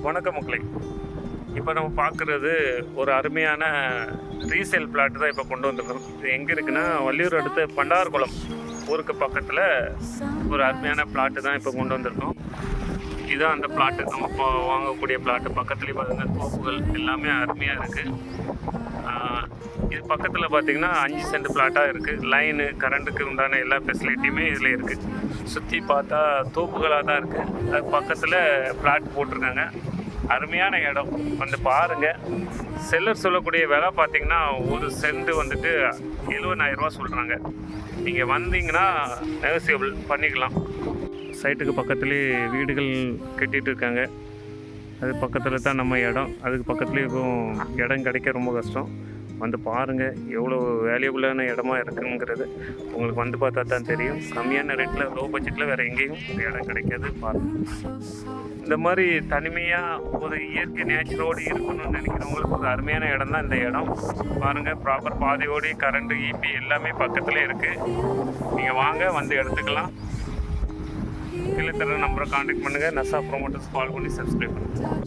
வணக்கம் மக்களே. இப்போ நம்ம பார்க்குறது ஒரு அருமையான ரீசேல் பிளாட் தான் இப்போ கொண்டு வந்துருக்கோம். இது எங்கே இருக்குன்னா, வள்ளியூர் அடுத்து பண்டார்குளம் ஊருக்கு பக்கத்தில் ஒரு அருமையான பிளாட்டு தான் இப்போ கொண்டு வந்திருக்கோம். இதுதான் அந்த பிளாட்டு, நம்ம இப்போ வாங்கக்கூடிய பிளாட்டு. பக்கத்துலேயே பார்த்திங்கன்னா தோப்புகள் எல்லாமே அருமையாக இருக்குது. இது பக்கத்தில் பார்த்திங்கன்னா 5 சென்ட் பிளாட்டாக இருக்குது. லைனு கரண்ட்டுக்கு உண்டான எல்லா ஃபெசிலிட்டியுமே இதில் இருக்குது. சுற்றி பார்த்தா தோப்புகளாக தான் இருக்குது. அது பக்கத்தில் பிளாட் போட்டிருக்காங்க. அருமையான இடம், வந்து பாருங்கள். செல்லர் சொல்லக்கூடிய விலை பார்த்திங்கன்னா ஒரு சென்ட் வந்துட்டு 70,000 ரூபா சொல்கிறாங்க. நீங்கள் வந்தீங்கன்னா நெகோசியபிள் பண்ணிக்கலாம். சைட்டுக்கு பக்கத்துலேயே வீடுகள் கட்டிகிட்டு இருக்காங்க. அது பக்கத்தில் தான் நம்ம இடம். அதுக்கு பக்கத்துலேயும் இடம் கிடைக்க ரொம்ப கஷ்டம். வந்து பாருங்கள், எவ்வளோ வேல்யூபிளான இடமா இருக்குங்கிறது உங்களுக்கு வந்து பார்த்தா தான் தெரியும். கம்மியான ரேட்டில், லோ பட்ஜெட்டில் வேறு எங்கேயும் இடம் கிடைக்காது. பாருங்கள், இந்த மாதிரி தனிமையாக ஒரு இயற்கை நேச்சரோடு இருக்கணும்னு நினைக்கிறவங்களுக்கு ஒரு அருமையான இடம் தான் இந்த இடம். பாருங்கள், ப்ராப்பர் பாதையோடு கரண்ட்டு, ஈபி எல்லாமே பக்கத்துலேயே இருக்குது. நீங்கள் வாங்க, வந்து எடுத்துக்கலாம். கீழே தர நம்பரை கான்டாக்ட் பண்ணுங்கள். நசா ப்ரோமோட்டர்ஸ் கால் பண்ணி சப்ஸ்கிரைப் பண்ணுங்கள்.